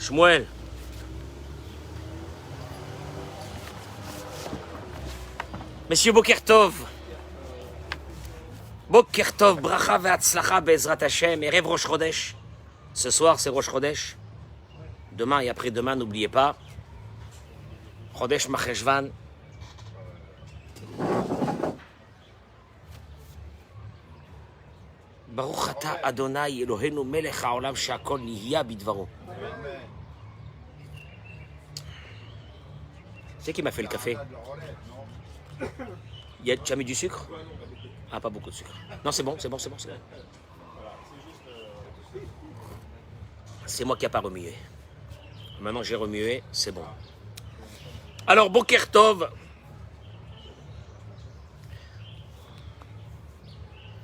Shmuel. Monsieur Bokertov. Bokertov, bracha ve'atzlacha be'ezrat Hashem, Erev Rosh Chodesh. Ce soir, c'est Rosh Chodesh. Demain et après-demain, n'oubliez pas. Chodesh Macheshvan. Baruch ata Adonai Eloheinu melech haolam she'akol nihya bidvaro. C'est qui m'a fait le café? Tu as mis du sucre? Ah, pas beaucoup de sucre. Non, c'est bon, c'est bon, c'est bon, c'est bon. C'est moi qui n'ai pas remué. Maintenant, j'ai remué, c'est bon. Alors, Boker Tov.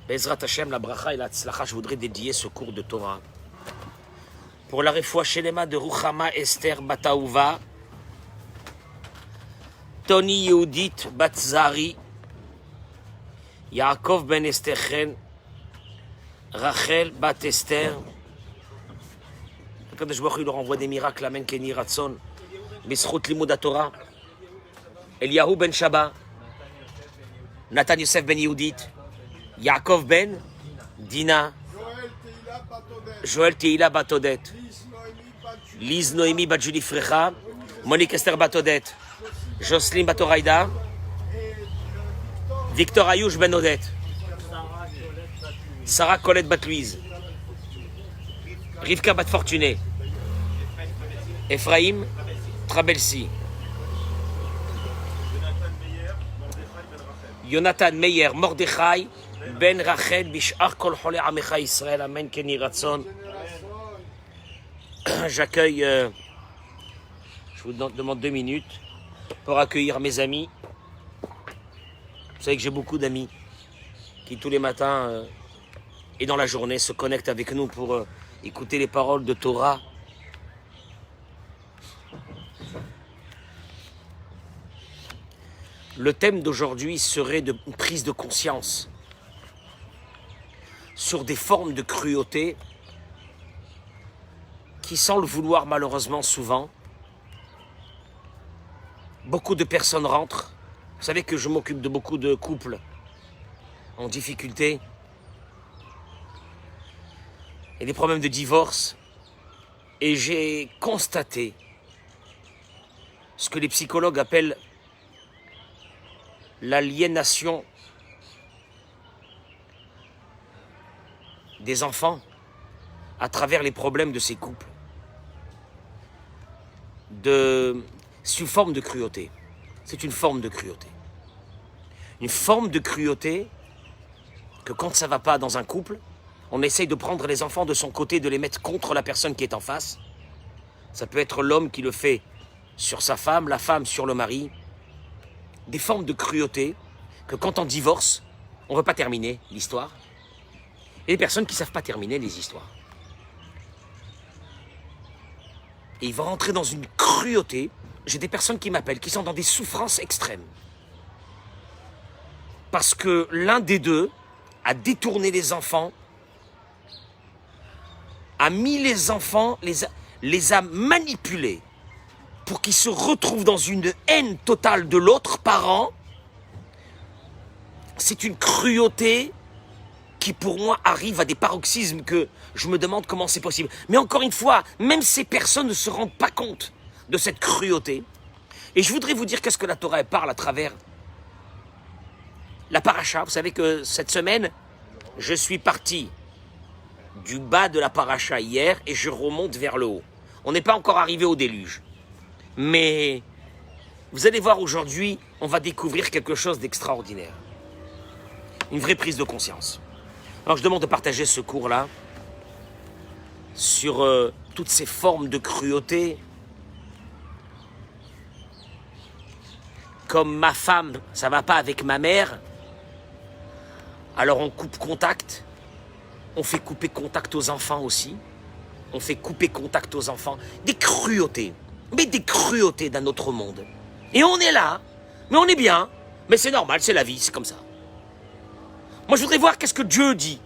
Bezrat Hashem, la bracha et la tzlacha, je voudrais dédier ce cours de Torah pour la refoua shelema de Ruchama Esther Bataouva, Tony Yehudit Batzari, Yaakov Ben Estherchen, Rachel Bat Esther. Quand je vois qu'il leur envoie des miracles, Amen Keni Ratson, Bisrout Limud Torah, Eliyahu Ben Shaba, Nathan Yosef Ben Yehudit, Yaakov Ben Dina, Joël Teila Batodet, Liz Noémie Badjuli Frecha, Monique Esther Batodet, Jocelyne Batoraïda, Victor Ayouch Ben Odette, Sarah Colette Bat-Louise, Rivka Bat-Fortuné, Ephraim Trabelsi, Jonathan Meyer, Mordechai, Ben Rachel, Bishar Kol Chole Amecha Israël, Amen Keni Ratson. J'accueille, je vous demande 2 minutes pour accueillir mes amis. Vous savez que j'ai beaucoup d'amis qui tous les matins et dans la journée se connectent avec nous pour écouter les paroles de Torah. Le thème d'aujourd'hui serait une prise de conscience sur des formes de cruauté qui, sans le vouloir malheureusement souvent, beaucoup de personnes rentrent. Vous savez que je m'occupe de beaucoup de couples en difficulté et des problèmes de divorce, et j'ai constaté ce que les psychologues appellent l'aliénation des enfants à travers les problèmes de ces couples, sous forme de cruauté. C'est une forme de cruauté. Une forme de cruauté que quand ça ne va pas dans un couple, on essaye de prendre les enfants de son côté, de les mettre contre la personne qui est en face. Ça peut être l'homme qui le fait sur sa femme, la femme sur le mari. Des formes de cruauté que quand on divorce, on ne veut pas terminer l'histoire. Et des personnes qui ne savent pas terminer les histoires. Et ils vont rentrer dans une cruauté. J'ai des personnes qui m'appellent, qui sont dans des souffrances extrêmes. Parce que l'un des deux a détourné les enfants, a mis les enfants, les a manipulés pour qu'ils se retrouvent dans une haine totale de l'autre parent. C'est une cruauté qui pour moi arrive à des paroxysmes que je me demande comment c'est possible. Mais encore une fois, même ces personnes ne se rendent pas compte de cette cruauté. Et je voudrais vous dire qu'est-ce que la Torah parle à travers la paracha. Vous savez que cette semaine, je suis parti du bas de la paracha hier et je remonte vers le haut. On n'est pas encore arrivé au déluge. Mais vous allez voir aujourd'hui, on va découvrir quelque chose d'extraordinaire. Une vraie prise de conscience. Alors je demande de partager ce cours-là sur toutes ces formes de cruauté. Comme ma femme, ça ne va pas avec ma mère, alors on coupe contact. On fait couper contact aux enfants aussi. On fait couper contact aux enfants. Des cruautés. Mais des cruautés d'un autre monde. Et on est là, mais on est bien. Mais c'est normal, c'est la vie, c'est comme ça. Moi, je voudrais voir qu'est-ce que Dieu dit.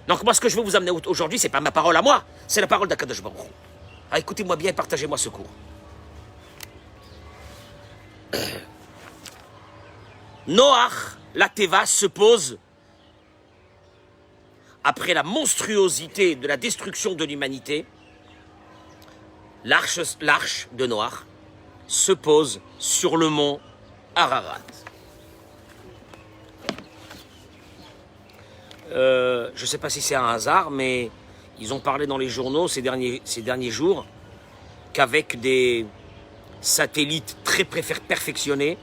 Donc moi, ce que je veux vous amener aujourd'hui, c'est pas ma parole à moi, c'est la parole d'Akadosh Baruch Hu. Ah, écoutez-moi bien et partagez-moi ce cours. Noach, la Teva, se pose, après la monstruosité de la destruction de l'humanité, l'arche de Noach se pose sur le mont Ararat. Je ne sais pas si c'est un hasard, mais ils ont parlé dans les journaux ces derniers jours qu'avec des satellites très perfectionnés,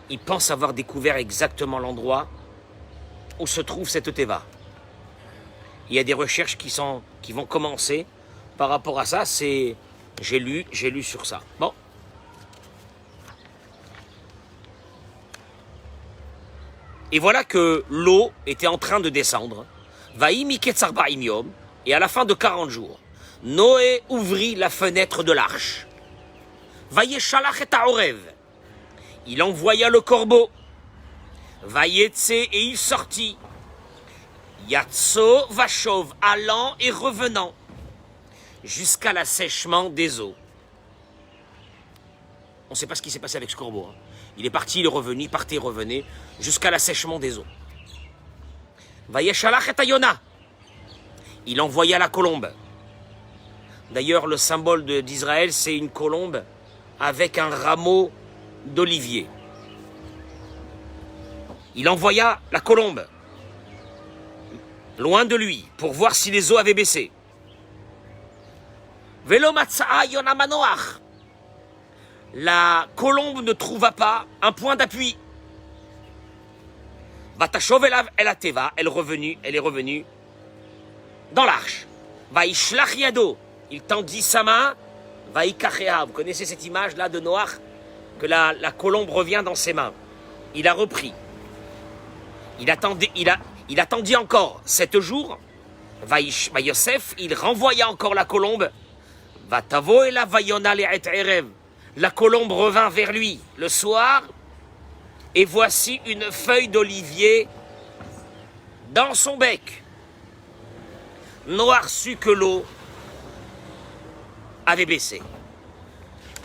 ils pensent avoir découvert exactement l'endroit où se trouve cette Teva. Il y a des recherches qui vont commencer par rapport à ça. J'ai lu sur ça. Bon. Et voilà que l'eau était en train de descendre. Et à la fin de 40 jours, Noé ouvrit la fenêtre de l'arche. Il envoya le corbeau. Vayetse, et il sortit. Yatso vachov, allant et revenant, jusqu'à l'assèchement des eaux. On ne sait pas ce qui s'est passé avec ce corbeau. Hein. Il est parti, il est revenu, il partait, revenait, jusqu'à l'assèchement des eaux. Vayeshalach et Yona. Il envoya la colombe. D'ailleurs, le symbole d'Israël, c'est une colombe avec un rameau d'olivier. Il envoya la colombe loin de lui pour voir si les eaux avaient baissé. Velo matza'a Yona manoach. La colombe ne trouva pas un point d'appui. Vatashov el teva, elle est revenue dans l'arche. Vaishlach yado, il tendit sa main. Vaikachea, vous connaissez cette image là de Noach, que la colombe revient dans ses mains. Il a repris. Il attendit encore 7 jours. Yosef, il renvoya encore la colombe. Vatavo et la vayona le et erev. La colombe revint vers lui le soir, et voici une feuille d'olivier dans son bec. Noach sut que l'eau avait baissé.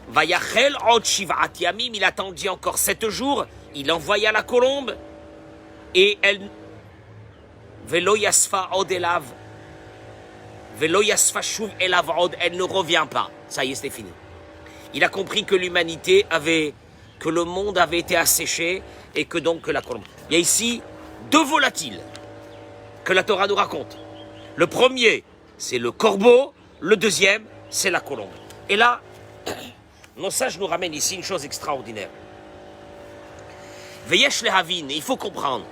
Vayachel od shiv'at yamim, il attendit encore 7 jours, il envoya la colombe, et elle velo yasfa od elav, velo yasfa shuv elav od, elle ne revient pas. Ça y est, c'est fini. Il a compris que que le monde avait été asséché et que donc que la colombe. Il y a ici 2 volatiles que la Torah nous raconte. Le premier, c'est le corbeau. Le deuxième, c'est la colombe. Et là, nos sages nous ramènent ici une chose extraordinaire. Veyesh lehavin, il faut comprendre.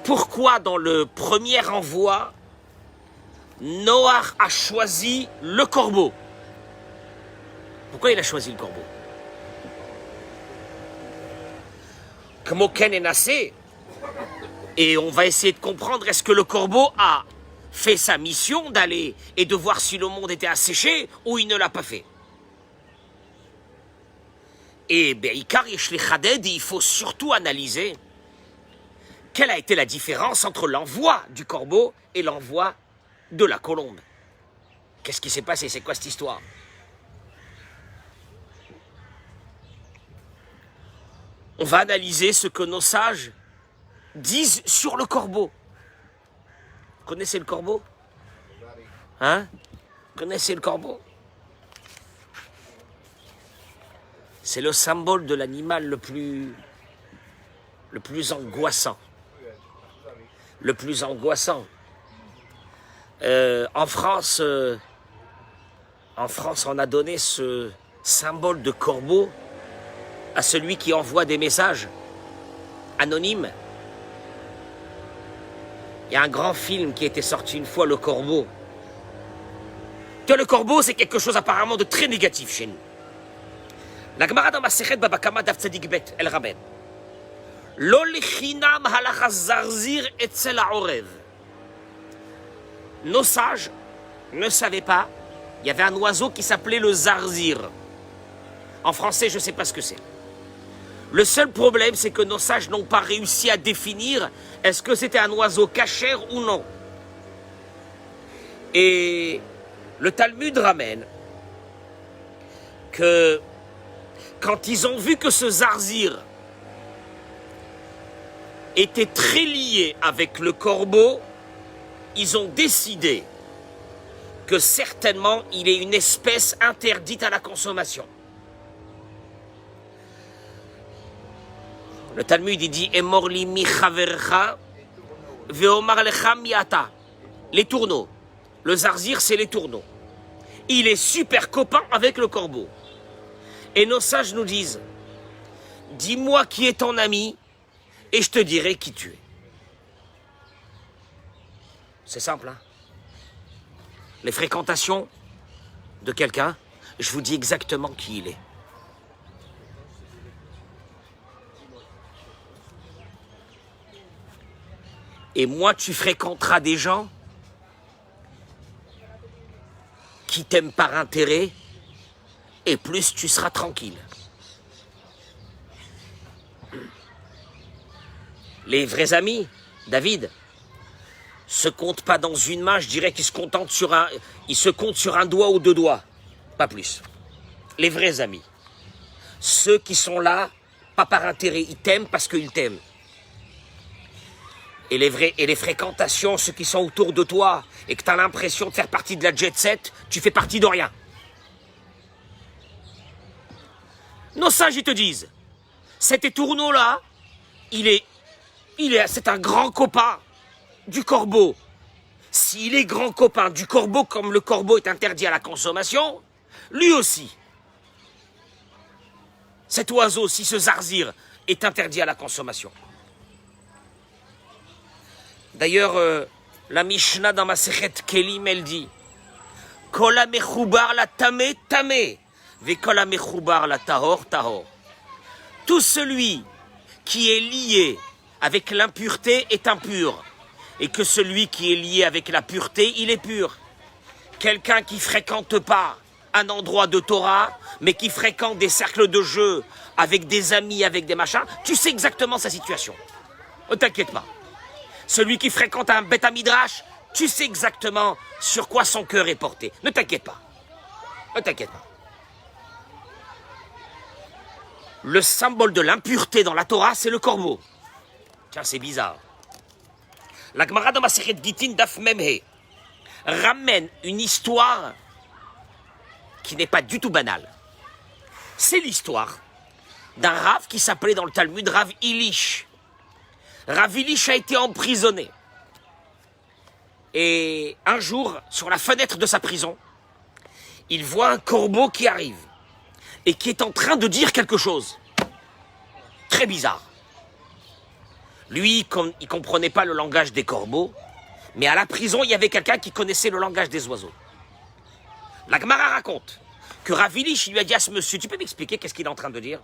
Pourquoi dans le premier envoi, Noach a choisi le corbeau? Pourquoi il a choisi le corbeau? Comme Ken est nassé, et on va essayer de comprendre, est-ce que le corbeau a fait sa mission d'aller et de voir si le monde était asséché ou il ne l'a pas fait? Et Be'ikar Yesh Lechaded, il faut surtout analyser quelle a été la différence entre l'envoi du corbeau et l'envoi de la colombe. Qu'est-ce qui s'est passé? C'est quoi cette histoire? On va analyser ce que nos sages disent sur le corbeau. Vous connaissez le corbeau? Hein? Vous connaissez le corbeau? C'est le symbole de l'animal le plus angoissant. Le plus angoissant. En France, on a donné ce symbole de corbeau à celui qui envoie des messages anonymes. Il y a un grand film qui était sorti une fois, Le Corbeau. Que le corbeau, c'est quelque chose apparemment de très négatif chez nous. La Gemara dans Masechet Baba Kama Daf Tzadik Bet, elle ramène. Lo lechinam halach zarzir etzel ha'orev. Nos sages ne savaient pas, il y avait un oiseau qui s'appelait le zarzir. En français, je ne sais pas ce que c'est. Le seul problème, c'est que nos sages n'ont pas réussi à définir est-ce que c'était un oiseau cachère ou non. Et Le Talmud ramène que quand ils ont vu que ce Zarzir était très lié avec le corbeau, ils ont décidé que certainement il est une espèce interdite à la consommation. Le Talmud il dit Emorli mi chavercha veomar lecha miata. Les tourneaux. Le Zarzir, c'est les tourneaux. Il est super copain avec le corbeau. Et nos sages nous disent dis-moi qui est ton ami et je te dirai qui tu es. C'est simple, hein? Les fréquentations de quelqu'un, je vous dis exactement qui il est. Et moins tu fréquenteras des gens qui t'aiment par intérêt, et plus tu seras tranquille. Les vrais amis, David, se comptent pas dans une main, je dirais qu'ils se comptent sur un doigt ou deux doigts, pas plus. Les vrais amis, ceux qui sont là, pas par intérêt, ils t'aiment parce qu'ils t'aiment. Et les fréquentations, ceux qui sont autour de toi, et que tu as l'impression de faire partie de la jet set, tu fais partie de rien. Nos sages, ils te disent, cet étourneau-là, c'est un grand copain du corbeau. S'il est grand copain du corbeau, comme le corbeau est interdit à la consommation, lui aussi. Cet oiseau, si ce Zarzir, est interdit à la consommation. D'ailleurs, la Mishnah dans Masechet Kelim, elle dit Kol ha-mechoubar la tameh, tameh, ve kol ha-mechoubar la tahor, tahor. Tout celui qui est lié avec l'impureté est impur, et que celui qui est lié avec la pureté, il est pur. Quelqu'un qui fréquente pas un endroit de Torah, mais qui fréquente des cercles de jeu avec des amis, avec des machins, tu sais exactement sa situation. Ne t'inquiète pas. Celui qui fréquente un Beth Midrash, tu sais exactement sur quoi son cœur est porté. Ne t'inquiète pas. Ne t'inquiète pas. Le symbole de l'impureté dans la Torah, c'est le corbeau. Tiens, c'est bizarre. La Gemara dans Masechet Gittin Daf Memhe ramène une histoire qui n'est pas du tout banale. C'est l'histoire d'un Rav qui s'appelait dans le Talmud Rav Ilish. Rav Ilish a été emprisonné. Et un jour, sur la fenêtre de sa prison, il voit un corbeau qui arrive et qui est en train de dire quelque chose. Très bizarre. Lui, il ne comprenait pas le langage des corbeaux, mais à la prison, il y avait quelqu'un qui connaissait le langage des oiseaux. La Gemara raconte que Rav Ilish lui a dit à ce monsieur, tu peux m'expliquer qu'est-ce qu'il est en train de dire?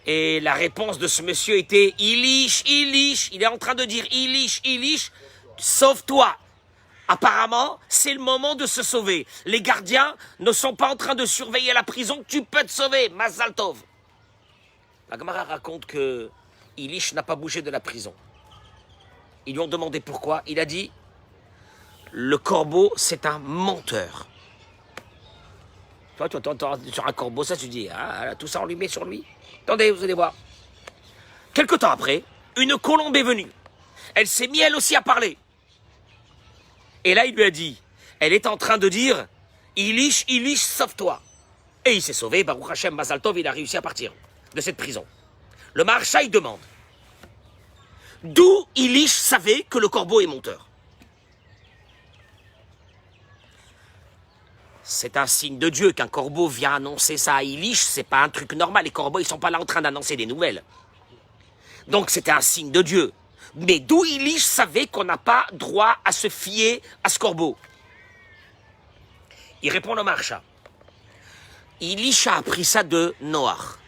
Et la réponse de ce monsieur était, Ilish, Ilish, il est en train de dire, Ilish, Ilish, sauve-toi. Apparemment, c'est le moment de se sauver. Les gardiens ne sont pas en train de surveiller la prison, tu peux te sauver, Mazal Tov. La Gemara raconte que Ilish n'a pas bougé de la prison. Ils lui ont demandé pourquoi. Il a dit, le corbeau, c'est un menteur. Toi, tu entends sur un corbeau, ça, tu dis, ah, tout ça, on lui met sur lui. Attendez, vous allez voir. Quelque temps après, une colombe est venue. Elle s'est mise elle aussi à parler. Et là, il lui a dit, elle est en train de dire, Ilish, Ilish, sauve-toi. Et il s'est sauvé, Baruch Hashem, Mazal Tov, il a réussi à partir de cette prison. Le Maharsha, il demande, d'où Ilish savait que le corbeau est menteur? C'est un signe de Dieu qu'un corbeau vient annoncer ça à Ilish, c'est pas un truc normal. Les corbeaux, ils sont pas là en train d'annoncer des nouvelles. Donc c'était un signe de Dieu. Mais d'où Ilish savait qu'on n'a pas droit à se fier à ce corbeau? Il répond au Maharsha. Ilish a appris ça de Noach.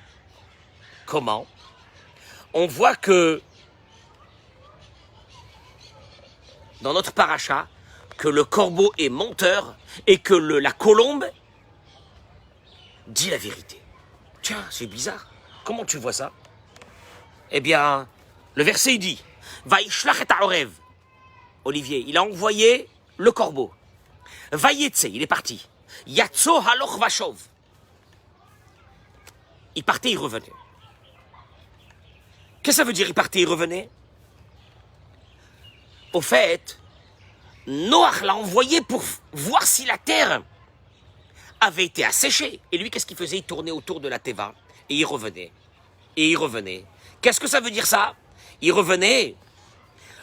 Comment? On voit que dans notre paracha, que le corbeau est menteur et que la colombe dit la vérité. Tiens, c'est bizarre. Comment tu vois ça? Eh bien, le verset il dit Vaishlach et ha'orev. Olivier, il a envoyé le corbeau. Vayetse, il est parti. Yatso haloch vashov. Il partait, il revenait. Qu'est-ce que ça veut dire, il partait, il revenait? Au fait, Noach l'a envoyé pour voir si la terre avait été asséchée. Et lui, qu'est-ce qu'il faisait? Il tournait autour de la Teva. Et il revenait. Et il revenait. Qu'est-ce que ça veut dire ça? Il revenait.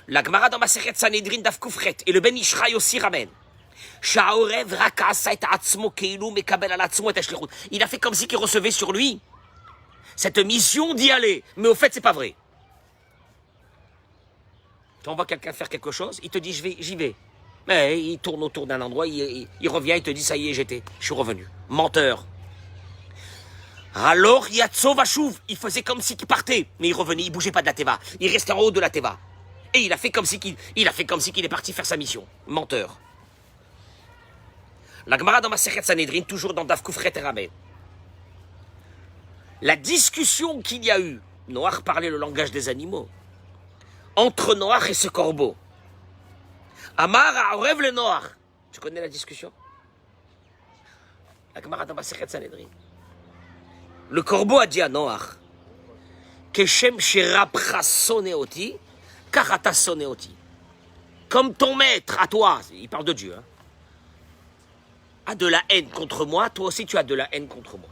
La Gemara dans Masechet Sanhedrin Daf Kufret et le Ben Ishraï aussi ramène. Il a fait comme si qu'il recevait sur lui cette mission d'y aller. Mais au fait, c'est pas vrai. Tu envoies quelqu'un faire quelque chose, il te dit j'y vais. Mais il tourne autour d'un endroit, il revient, il te dit ça y est, je suis revenu. Menteur. Alors, Yatso Vashuv, il faisait comme si qu'il partait, mais il revenait, il bougeait pas de la Teva. Il restait en haut de la Teva. Et il a fait comme si qu'il est parti faire sa mission. Menteur. La Gemara dans Masechet Sanhedrin, toujours dans Daf Kufret et Rameh. La discussion qu'il y a eu, Noach parlait le langage des animaux, entre Noach et ce corbeau. Amar Aorev le Noach. Tu connais la discussion? La Gemara dans Masechet Sanhedrin. Le corbeau a dit à Noach, Keshem Sherabcha Soneoti, Karata Soneoti. Comme ton maître, à toi, il parle de Dieu, hein, a de la haine contre moi, toi aussi tu as de la haine contre moi.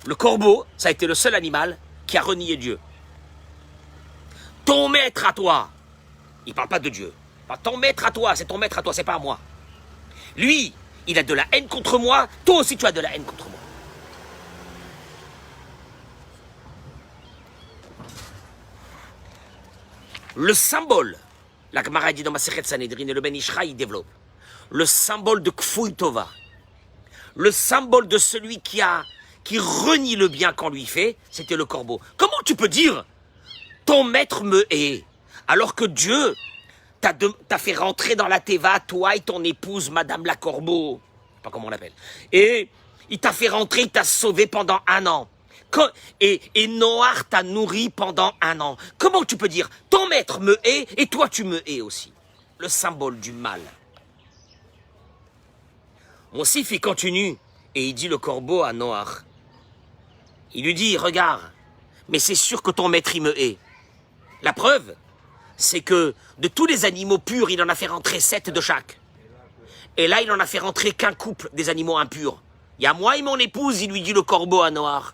Le corbeau, ça a été le seul animal qui a renié Dieu. Ton maître à toi, il ne parle pas de Dieu. Ton maître à toi, c'est ton maître à toi, c'est pas à moi. Lui, il a de la haine contre moi, toi aussi tu as de la haine contre moi. Le symbole, la Gemara dit dans Masechet Sanhedrin et le Ben Ishraï il développe, le symbole de Kfouy Tova, le symbole de celui qui renie le bien qu'on lui fait, c'était le corbeau. Comment tu peux dire ton maître me hait alors que Dieu t'a fait rentrer dans la Teva, toi et ton épouse, Madame la Corbeau, je sais pas comment on l'appelle, et il t'a fait rentrer, il t'a sauvé pendant 1 an. Et Noach t'a nourri pendant 1 an. Comment tu peux dire ton maître me hait et toi tu me hais aussi? Le symbole du mal. Mon sif il continue et il dit le corbeau à Noach. Il lui dit regarde, mais c'est sûr que ton maître il me hait. La preuve, c'est que de tous les animaux purs, il en a fait rentrer 7 de chaque. Et là, il en a fait rentrer qu'un couple des animaux impurs. Il y a moi et mon épouse, il lui dit le corbeau à Noach.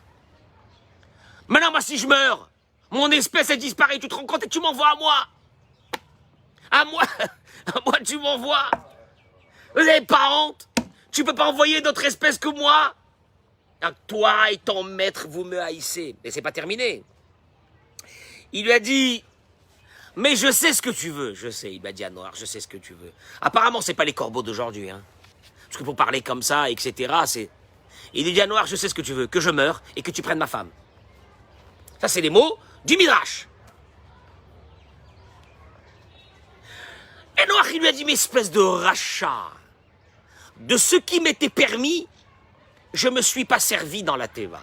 Maintenant, moi, si je meurs, mon espèce, elle disparaît, tu te rends compte et tu m'envoies à moi. À moi, tu m'envoies. Vous n'avez pas honte? Tu peux pas envoyer d'autres espèces que moi? Toi et ton maître, vous me haïssez. Mais c'est pas terminé. Il lui a dit, mais je sais ce que tu veux. Je sais, il m'a dit à Noach, je sais ce que tu veux. Apparemment, c'est pas les corbeaux d'aujourd'hui, hein. Parce que pour parler comme ça, etc., c'est... Il lui dit à Noach, je sais ce que tu veux, que je meure et que tu prennes ma femme. Ça, c'est les mots du Midrash. Et Noach, il lui a dit, mais espèce de rachat, de ce qui m'était permis, je ne me suis pas servi dans la Teva.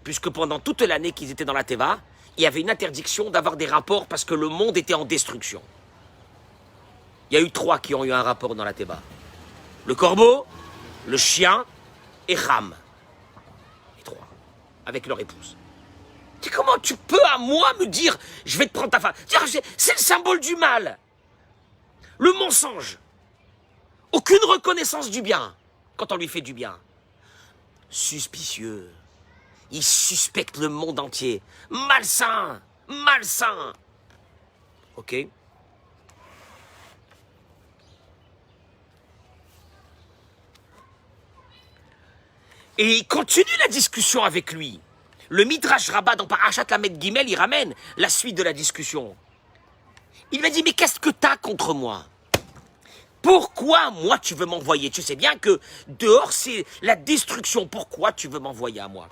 Puisque pendant toute l'année qu'ils étaient dans la Teva, il y avait une interdiction d'avoir des rapports parce que le monde était en destruction. Il y a eu 3 qui ont eu un rapport dans la Teva. Le corbeau, le chien et Ham. Les 3, avec leur épouse. Comment tu peux à moi me dire je vais te prendre ta femme? C'est le symbole du mal. Le mensonge. Aucune reconnaissance du bien quand on lui fait du bien. Suspicieux. Il suspecte le monde entier. Malsain. Malsain. Ok? Et il continue la discussion avec lui. Le Midrash Rabbah dans Parashat Lamed Gimel, il ramène la suite de la discussion. Il m'a dit, mais qu'est-ce que t'as contre moi? Pourquoi, moi, tu veux m'envoyer? Tu sais bien que dehors, c'est la destruction. Pourquoi tu veux m'envoyer à moi?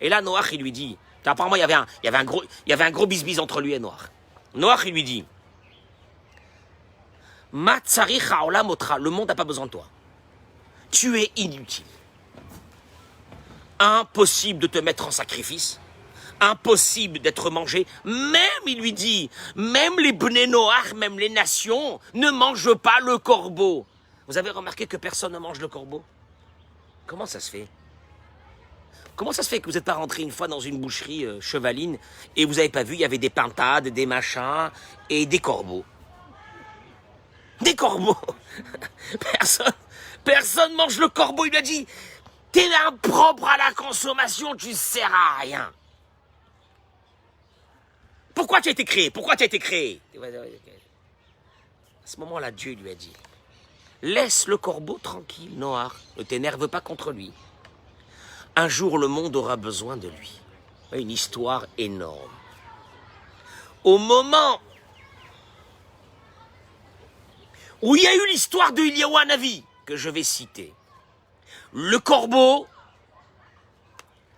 Et là, Noach, il lui dit, apparemment, il y avait un gros bisbis entre lui et Noach. Noach, il lui dit, le monde n'a pas besoin de toi. Tu es inutile. Impossible de te mettre en sacrifice. impossible d'être mangé. Même, il lui dit, même les Bnei Noach, même les nations, ne mangent pas le corbeau. Vous avez remarqué que personne ne mange le corbeau? Comment ça se fait? Comment ça se fait que vous n'êtes pas rentré une fois dans une boucherie chevaline et vous n'avez pas vu, il y avait des pintades, des machins et des corbeaux? Des corbeaux. Personne mange le corbeau. Il lui a dit, t'es impropre à la consommation, tu ne sers à rien. Pourquoi tu as été créé? Pourquoi tu as été créé? À ce moment-là, Dieu lui a dit, laisse le corbeau tranquille, Noach, ne t'énerve pas contre lui. Un jour, le monde aura besoin de lui. Une histoire énorme. Au moment où il y a eu l'histoire de Eliyahu Hanavi, que je vais citer, le corbeau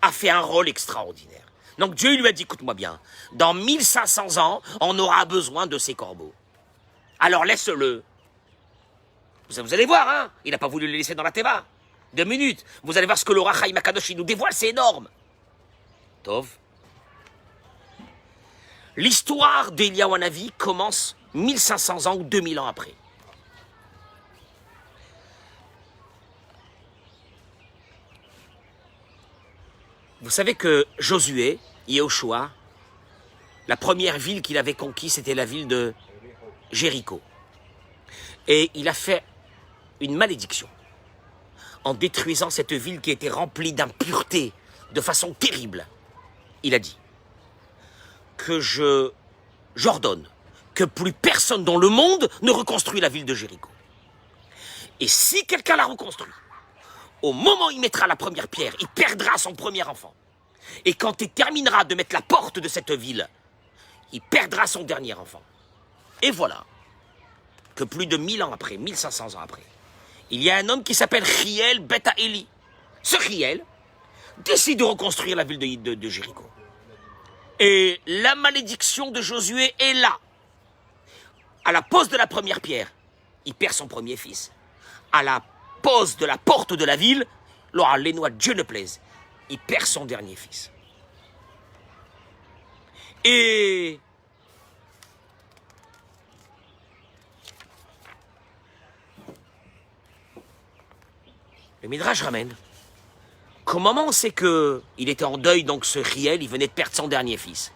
a fait un rôle extraordinaire. Donc Dieu lui a dit, écoute-moi bien, dans 1500 ans, on aura besoin de ces corbeaux. Alors laisse-le. Vous allez voir, hein, il n'a pas voulu le laisser dans la Teva. 2 minutes, vous allez voir ce que l'Or HaChaim HaKadosh nous dévoile, c'est énorme. Tov. L'histoire d'Eliyahu Hanavi commence 1500 ans ou 2000 ans après. Vous savez que Josué, Yehoshua, la première ville qu'il avait conquise, c'était la ville de Jéricho. Et il a fait une malédiction en détruisant cette ville qui était remplie d'impureté de façon terrible. Il a dit que j'ordonne que plus personne dans le monde ne reconstruit la ville de Jéricho. Et si quelqu'un la reconstruit, au moment où il mettra la première pierre, il perdra son premier enfant. Et quand il terminera de mettre la porte de cette ville, il perdra son dernier enfant. Et voilà que plus de 1000 ans après, 1500 ans après, il y a un homme qui s'appelle Hiel Bet Eli. Ce Hiel décide de reconstruire la ville de Jéricho. Et la malédiction de Josué est là. À la pose de la première pierre, il perd son premier fils. À la pose de la porte de la ville, Laura Lénois, Dieu ne plaise, il perd son dernier fils. Et le Midrash ramène qu'au moment où c'est qu'il était en deuil, donc ce Riel, il venait de perdre son dernier fils.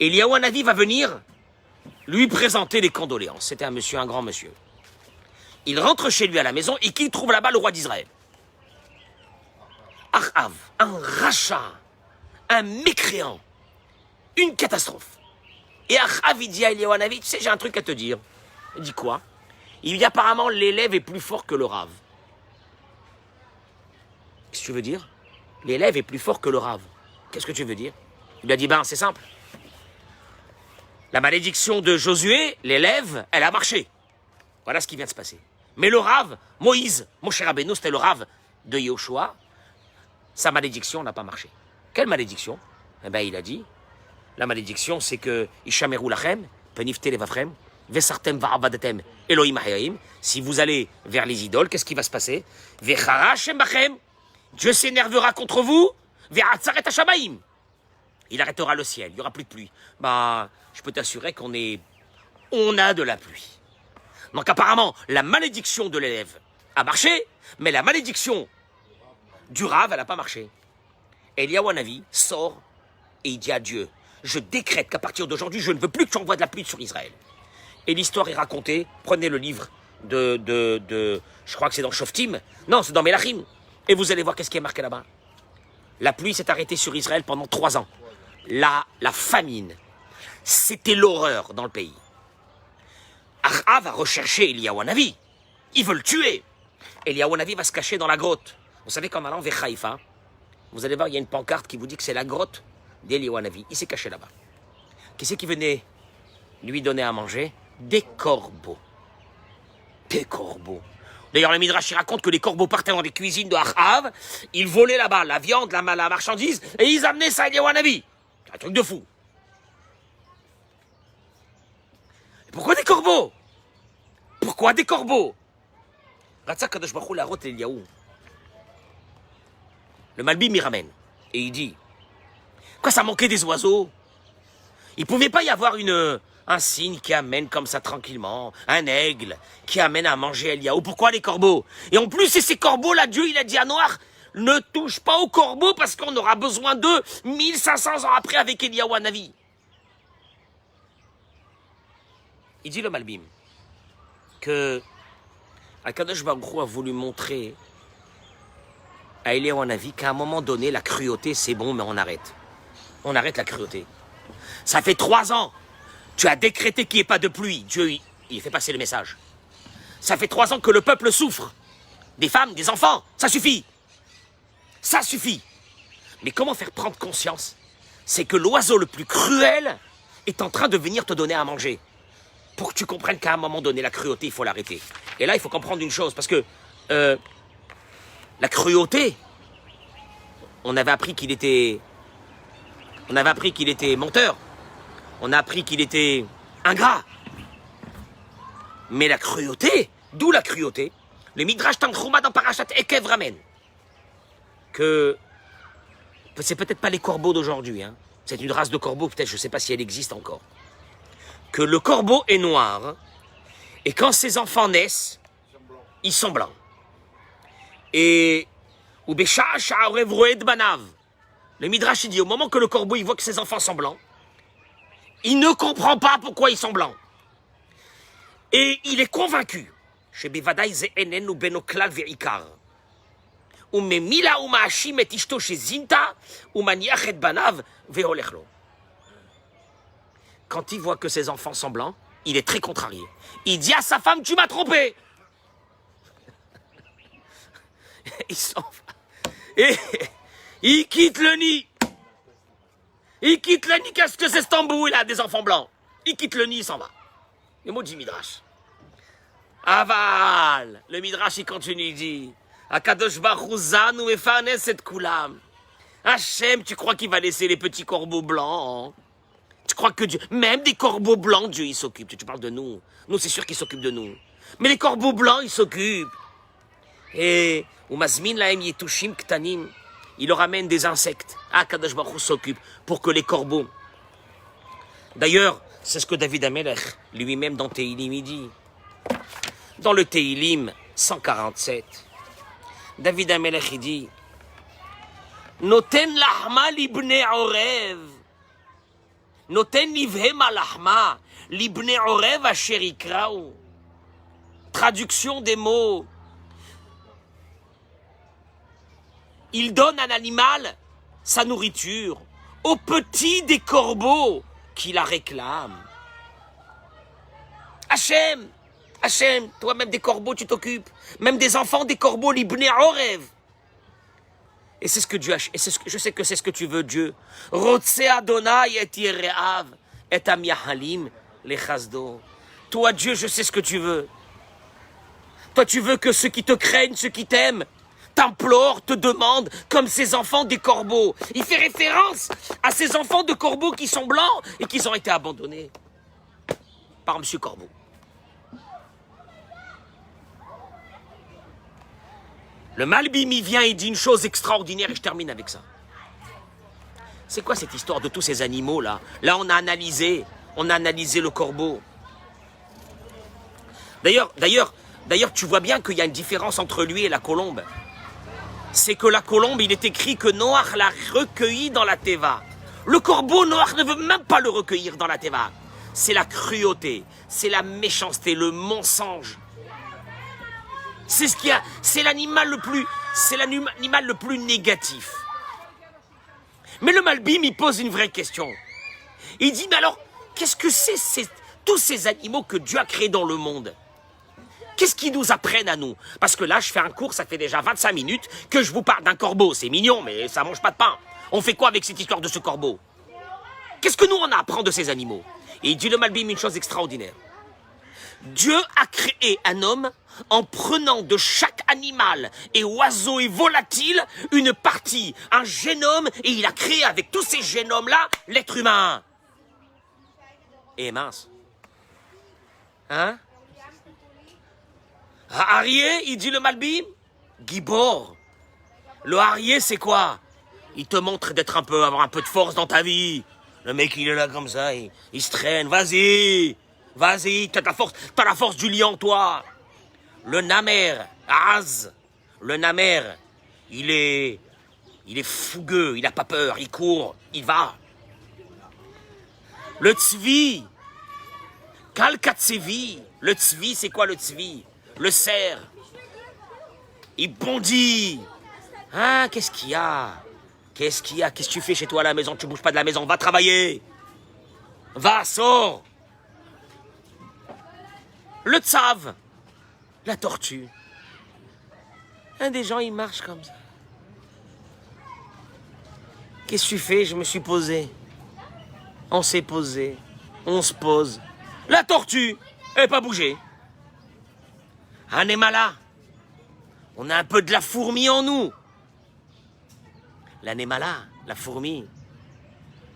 Eliyahu Hanavi va venir lui présenter les condoléances. C'était un grand monsieur. Il rentre chez lui à la maison et qu'il trouve là-bas le roi d'Israël. Achav, un rachat, un mécréant, une catastrophe. Et Achav, il dit à Eliyahu Hanavi, tu sais, j'ai un truc à te dire. Il dit quoi? Il dit apparemment l'élève est plus fort que le rave. Qu'est-ce que tu veux dire? L'élève est plus fort que le rave. Qu'est-ce que tu veux dire? Il lui a dit, ben c'est simple. La malédiction de Josué, l'élève, elle a marché. Voilà ce qui vient de se passer. Mais le rave, Moïse, Moshe Rabbeinu, c'était le rave de Yehoshua, sa malédiction n'a pas marché. Quelle malédiction? Eh bien, il a dit, la malédiction, c'est que Ishameru lachem, penifte levavchem, vesartem va'abadatem, Elohim hayim. Si vous allez vers les idoles, qu'est-ce qui va se passer? Vecharashem bachem, Dieu s'énervera contre vous, ve'atzaret hashamayim. Il arrêtera le ciel, il n'y aura plus de pluie. Bah, je peux t'assurer on a de la pluie. Donc apparemment, la malédiction de l'élève a marché, mais la malédiction du rave, elle n'a pas marché. Eliyahu Hanavi sort et il dit à Dieu, je décrète qu'à partir d'aujourd'hui, je ne veux plus que tu envoies de la pluie sur Israël. Et l'histoire est racontée, prenez le livre je crois que c'est dans Shoftim, non, c'est dans Melachim, et vous allez voir qu'est-ce qui est marqué là-bas. La pluie s'est arrêtée sur Israël pendant 3 ans. La famine, c'était l'horreur dans le pays. Achav va rechercher Eliyahu Hanavi. Ils veulent le tuer. Eliyahu Hanavi va se cacher dans la grotte. Vous savez qu'en allant vers Haïfa, vous allez voir, il y a une pancarte qui vous dit que c'est la grotte d'Eliyahu Hanavi. Il s'est caché là-bas. Qui c'est qui venait lui donner à manger? Des corbeaux. Des corbeaux. D'ailleurs, le Midrash raconte que les corbeaux partaient dans les cuisines de Achav, ils volaient là-bas la viande, la marchandise, et ils amenaient ça à Eliyahu Hanavi. C'est un truc de fou. Et pourquoi des corbeaux? Pourquoi des corbeaux? Ratsa Kadosh Baruch Hu la rote Eliyahu. Le Malbim y ramène, et il dit, Pourquoi ça manquait des oiseaux? Il ne pouvait pas y avoir un cygne qui amène comme ça tranquillement, un aigle qui amène à manger Eliaou. Pourquoi les corbeaux? Et en plus, c'est ces corbeaux-là, Dieu, il a dit à Noach, ne touche pas aux corbeaux parce qu'on aura besoin d'eux 1500 ans après avec Eliaou Hanavi. Il dit le Malbim que Akadosh Baruch Hu a voulu montrer à Eliaou Hanavi qu'à un moment donné, la cruauté, c'est bon, mais on arrête. On arrête la cruauté. Ça fait 3 ans. Tu as décrété qu'il n'y ait pas de pluie. Dieu, il fait passer le message. Ça fait 3 ans que le peuple souffre. Des femmes, des enfants. Ça suffit. Ça suffit. Mais comment faire prendre conscience? C'est que l'oiseau le plus cruel est en train de venir te donner à manger. Pour que tu comprennes qu'à un moment donné, la cruauté, il faut l'arrêter. Et là, il faut comprendre une chose. Parce que la cruauté, on avait appris qu'il était menteur. On a appris qu'il était ingrat. Mais la cruauté, d'où la cruauté, le Midrash Tanchuma dans Parashat Ekev ramène que c'est peut-être pas les corbeaux d'aujourd'hui, hein. C'est une race de corbeaux, peut-être, je ne sais pas si elle existe encore. Que le corbeau est noir, hein, et quand ses enfants naissent, ils sont blancs. Et ou banav. Le Midrash dit, au moment que le corbeau il voit que ses enfants sont blancs, il ne comprend pas pourquoi ils sont blancs. Et il est convaincu. Quand il voit que ses enfants sont blancs, il est très contrarié. Il dit à sa femme, tu m'as trompé. Et il quitte le nid. Il quitte le nid, qu'est-ce que c'est ce tambou? Il a des enfants blancs. Il quitte le nid, il s'en va. Le mot du Midrash. Aval. Le Midrash, il continue, il dit Akadosh Baruch Hu zanu efanes et kulam. Hachem, tu crois qu'il va laisser les petits corbeaux blancs? Tu crois que Dieu, même des corbeaux blancs, Dieu, il s'occupe. Tu parles de nous. Nous, c'est sûr qu'il s'occupe de nous. Mais les corbeaux blancs, ils s'occupent. Et umazmin laem yetushim ktanim. Il leur amène des insectes. Akadosh Baruch Hu s'occupe pour que les corbeaux. D'ailleurs, c'est ce que David Amelech lui-même dans Tehilim il dit. Dans le Tehilim 147, David Amelech il dit Noten lahma libne orev. Noten livhema lahma libne orev asher ikrao. Traduction des mots. Il donne à un animal sa nourriture au petit des corbeaux qui la réclament. Hachem, toi-même des corbeaux tu t'occupes, même des enfants des corbeaux, libné orev. Et c'est ce que Dieu a, et je sais que c'est ce que tu veux, Dieu. Rotse Adonai et Yereav et Amiahalim lechazdo. Toi, Dieu, je sais ce que tu veux. Toi, tu veux que ceux qui te craignent, ceux qui t'aiment, t'implorent, te demandent, comme ces enfants des corbeaux. Il fait référence à ces enfants de corbeaux qui sont blancs et qui ont été abandonnés par Monsieur Corbeau. Le Malbim, il vient et dit une chose extraordinaire et je termine avec ça. C'est quoi cette histoire de tous ces animaux-là? Là, on a analysé le corbeau. D'ailleurs, tu vois bien qu'il y a une différence entre lui et la colombe. C'est que la colombe, il est écrit que Noach l'a recueilli dans la Teva. Le corbeau, Noach ne veut même pas le recueillir dans la Teva. C'est la cruauté, c'est la méchanceté, le mensonge. C'est l'animal le plus négatif. Mais le Malbim, il pose une vraie question. Il dit, mais alors, qu'est-ce que c'est tous ces animaux que Dieu a créés dans le monde? Qu'est-ce qu'ils nous apprennent à nous? Parce que là, je fais un cours, ça fait déjà 25 minutes que je vous parle d'un corbeau. C'est mignon, mais ça mange pas de pain. On fait quoi avec cette histoire de ce corbeau? Qu'est-ce que nous, on a à apprendre de ces animaux? Et il dit le Malbim une chose extraordinaire. Dieu a créé un homme en prenant de chaque animal et oiseau et volatile une partie, un génome, et il a créé avec tous ces génomes-là l'être humain. Et mince. Hein? Arié, il dit le Malbim, Gibor. Le Arié, c'est quoi? Il te montre d'être avoir un peu de force dans ta vie. Le mec, il est là comme ça, il se traîne. Vas-y, vas-y, t'as la force du lion, toi. Le namer, Az, le namer, il est fougueux, il n'a pas peur, il court, il va. Le tzvi, kalkatsevi, le tzvi, c'est quoi le tzvi? Le cerf. Il bondit. Hein, qu'est-ce qu'il y a? Qu'est-ce qu'il y a? Qu'est-ce que tu fais chez toi à la maison? Tu bouges pas de la maison, va travailler. Va, sors. Le tsav, la tortue. Un des gens, ils marchent comme ça. Qu'est-ce que tu fais? Je me suis posé. On s'est posé. On se pose. La tortue, elle n'est pas bougée. Un émala. On a un peu de la fourmi en nous. La némala, la fourmi.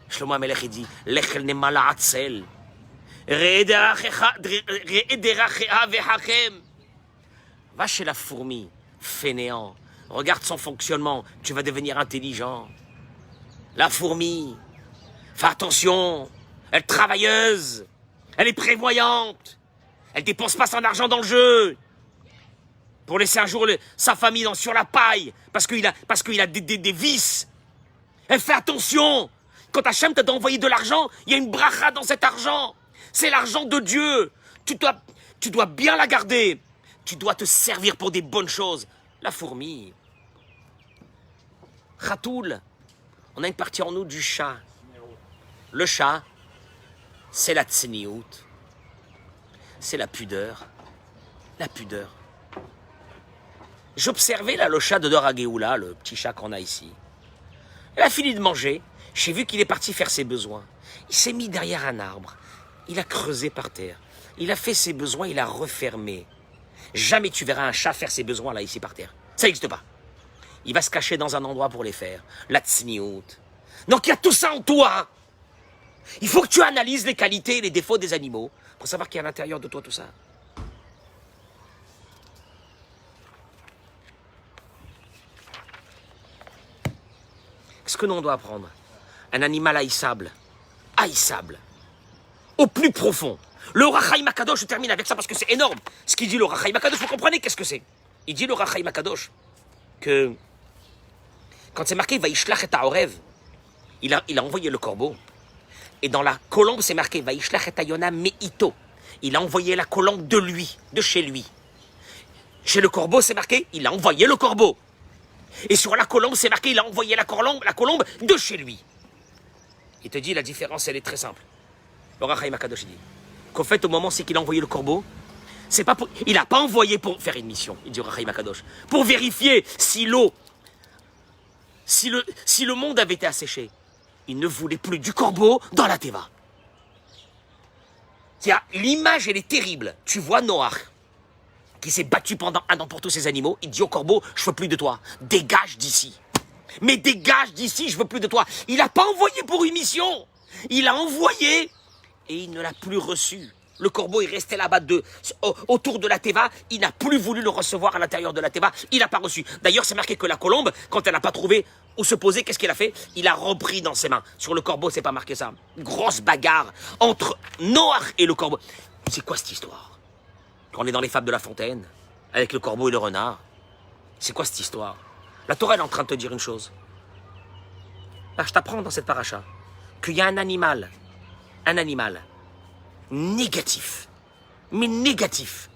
Shlomo HaMelech, il dit, Lechel némala atzel. Va chez la fourmi, fainéant. Regarde son fonctionnement, tu vas devenir intelligent. La fourmi, fais attention, elle est travailleuse, elle est prévoyante, elle dépense pas son argent dans le jeu pour laisser un jour sa famille sur la paille parce qu'il a des vices. Elle fait attention. Quand Hachem t'a envoyé de l'argent, il y a une bracha dans cet argent. C'est l'argent de Dieu. Tu dois bien la garder. Tu dois te servir pour des bonnes choses. La fourmi. Khatoul. On a une partie en nous du chat. Le chat, c'est la tzniout. C'est la pudeur. La pudeur. J'observais là le chat de Dor HaGeoula, le petit chat qu'on a ici. Il a fini de manger. J'ai vu qu'il est parti faire ses besoins. Il s'est mis derrière un arbre. Il a creusé par terre. Il a fait ses besoins, il a refermé. Jamais tu verras un chat faire ses besoins là, ici par terre. Ça n'existe pas. Il va se cacher dans un endroit pour les faire. La tzniout. Donc il y a tout ça en toi. Il faut que tu analyses les qualités et les défauts des animaux pour savoir qu'il y a à l'intérieur de toi tout ça. Qu'est-ce que l'on doit apprendre? Un animal haïssable. Haïssable. Au plus profond. Le Ohr HaChaim HaKadosh, je termine avec ça parce que c'est énorme. Ce qu'il dit le Ohr HaChaim HaKadosh, vous comprenez qu'est-ce que c'est? Il dit le Ohr HaChaim HaKadosh que quand c'est marqué Vaishlach et Haorev, il a envoyé le corbeau. Et dans la colombe, c'est marqué Vaishlach et Yona Meito. Il a envoyé la colombe de lui, de chez lui. Chez le corbeau, c'est marqué il a envoyé le corbeau. Et sur la colombe, c'est marqué il a envoyé la colombe de chez lui. Il te dit la différence, elle est très simple. Le Ohr HaChaim HaKadosh dit qu'au fait, au moment c'est qu'il a envoyé le corbeau, c'est pas il n'a pas envoyé pour faire une mission, il dit Ohr HaChaim HaKadosh, pour vérifier si l'eau, si le monde avait été asséché. Il ne voulait plus du corbeau dans la Teva. L'image, elle est terrible. Tu vois Noach, qui s'est battu pendant un an pour tous ces animaux, il dit au corbeau, je veux plus de toi, dégage d'ici. Mais dégage d'ici, je veux plus de toi. Il n'a pas envoyé pour une mission. Il a envoyé et il ne l'a plus reçu. Le corbeau est resté là-bas autour de la Teva. Il n'a plus voulu le recevoir à l'intérieur de la Teva. Il n'a pas reçu. D'ailleurs, c'est marqué que la colombe, quand elle n'a pas trouvé où se poser, qu'est-ce qu'il a fait? Il a repris dans ses mains. Sur le corbeau, c'est pas marqué ça. Grosse bagarre entre Noach et le corbeau. C'est quoi cette histoire? Quand on est dans les fables de La Fontaine, avec le corbeau et le renard, c'est quoi cette histoire? La Torah est en train de te dire une chose. Là, je t'apprends dans cette paracha qu'il y a un animal négatif, mais négatif.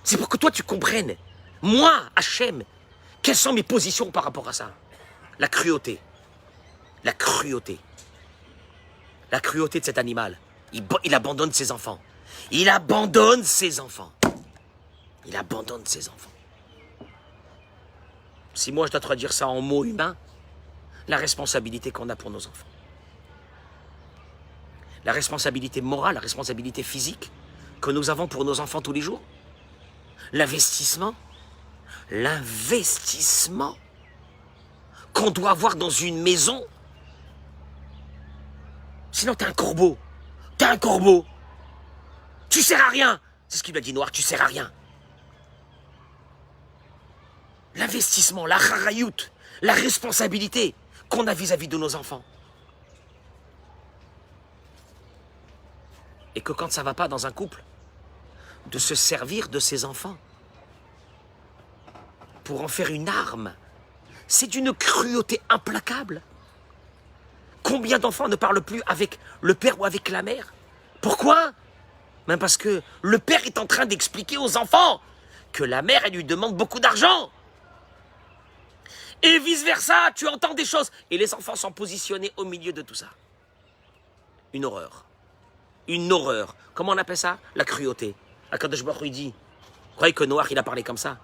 C'est pour que toi tu comprennes, moi, Hachem, quelles sont mes positions par rapport à ça. La cruauté. La cruauté. La cruauté de cet animal. Il abandonne ses enfants. Il abandonne ses enfants. Il abandonne ses enfants. Si moi je dois traduire ça en mots humains, la responsabilité qu'on a pour nos enfants. La responsabilité morale, la responsabilité physique que nous avons pour nos enfants tous les jours. L'investissement qu'on doit avoir dans une maison. Sinon, t'es un corbeau. T'es un corbeau. Tu sers à rien. C'est ce qu'il a dit Noir, tu sers à rien. L'investissement, la charayout, la responsabilité qu'on a vis-à-vis de nos enfants. Et que quand ça ne va pas dans un couple, de se servir de ses enfants pour en faire une arme. C'est d'une cruauté implacable. Combien d'enfants ne parlent plus avec le père ou avec la mère? Pourquoi? Même parce que le père est en train d'expliquer aux enfants que la mère, elle lui demande beaucoup d'argent. Et vice-versa, tu entends des choses. Et les enfants sont positionnés au milieu de tout ça. Une horreur. Une horreur. Comment on appelle ça? La cruauté. Akadosh Baruch Hu dit, vous croyez que Noach, il a parlé comme ça?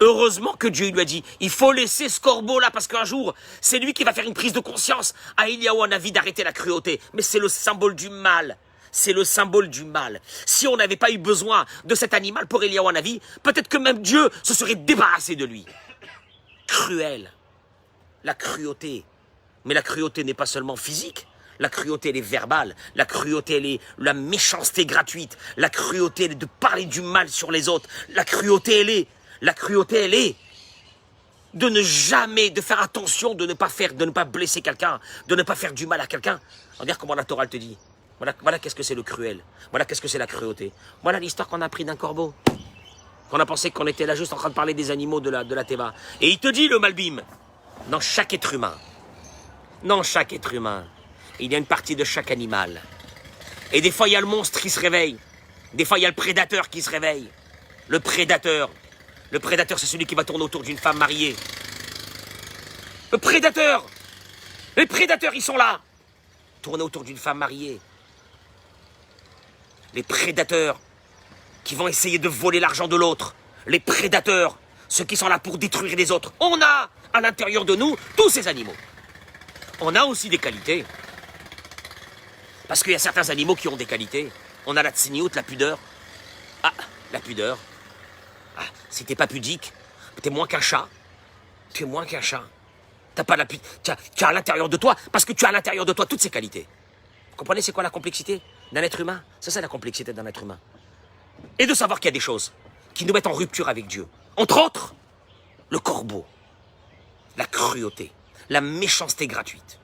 Heureusement que Dieu lui a dit, il faut laisser ce corbeau là, parce qu'un jour, c'est lui qui va faire une prise de conscience à Eliyahu Hanavi d'arrêter la cruauté. Mais c'est le symbole du mal. C'est le symbole du mal. Si on n'avait pas eu besoin de cet animal pour Eliyahu Hanavi, peut-être que même Dieu se serait débarrassé de lui. Cruel. La cruauté. Mais la cruauté n'est pas seulement physique. La cruauté, elle est verbale. La cruauté, elle est la méchanceté gratuite. La cruauté, elle est de parler du mal sur les autres. La cruauté, elle est de ne jamais, de faire attention, de ne pas blesser quelqu'un, de ne pas faire du mal à quelqu'un. Regarde comment la Torah te dit. Voilà qu'est-ce que c'est le cruel. Voilà qu'est-ce que c'est la cruauté. Voilà l'histoire qu'on a appris d'un corbeau. Qu'on a pensé qu'on était là juste en train de parler des animaux de la Teva. Et il te dit, le Malbim, dans chaque être humain, il y a une partie de chaque animal. Et des fois, il y a le monstre qui se réveille. Des fois, il y a le prédateur qui se réveille. Le prédateur, c'est celui qui va tourner autour d'une femme mariée. Le prédateur! Les prédateurs, ils sont là! Tourner autour d'une femme mariée. Les prédateurs qui vont essayer de voler l'argent de l'autre. Les prédateurs, ceux qui sont là pour détruire les autres. On a à l'intérieur de nous tous ces animaux. On a aussi des qualités. Parce qu'il y a certains animaux qui ont des qualités. On a la tsiniout, la pudeur. Ah, la pudeur. Ah, si t'es pas pudique, t'es moins qu'un chat. Tu es moins qu'un chat. T'as pas la tu as à l'intérieur de toi, parce que tu as à l'intérieur de toi toutes ces qualités. Vous comprenez c'est quoi la complexité d'un être humain? C'est ça la complexité d'un être humain. Et de savoir qu'il y a des choses qui nous mettent en rupture avec Dieu. Entre autres, le corbeau, la cruauté, la méchanceté gratuite,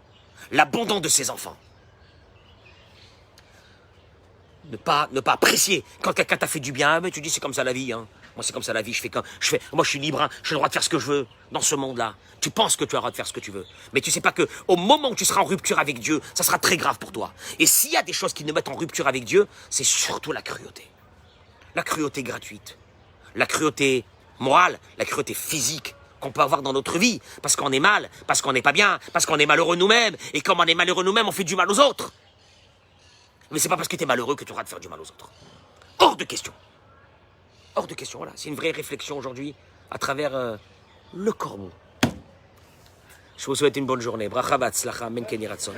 l'abandon de ses enfants. Ne pas apprécier quand quelqu'un t'a fait du bien. Mais tu dis c'est comme ça la vie. Hein. Moi c'est comme ça la vie. Moi je suis libre. Hein. J'ai le droit de faire ce que je veux dans ce monde-là. Tu penses que tu as le droit de faire ce que tu veux. Mais tu sais pas que au moment où tu seras en rupture avec Dieu, ça sera très grave pour toi. Et s'il y a des choses qui nous mettent en rupture avec Dieu, c'est surtout la cruauté. La cruauté gratuite. La cruauté morale. La cruauté physique qu'on peut avoir dans notre vie. Parce qu'on est mal. Parce qu'on n'est pas bien. Parce qu'on est malheureux nous-mêmes. Et comme on est malheureux nous-mêmes, on fait du mal aux autres. Mais c'est pas parce que tu es malheureux que tu auras de faire du mal aux autres. Hors de question. Hors de question, voilà. C'est une vraie réflexion aujourd'hui à travers le corbeau. Je vous souhaite une bonne journée. Bracha v'atzlacha, men ken yiratzon.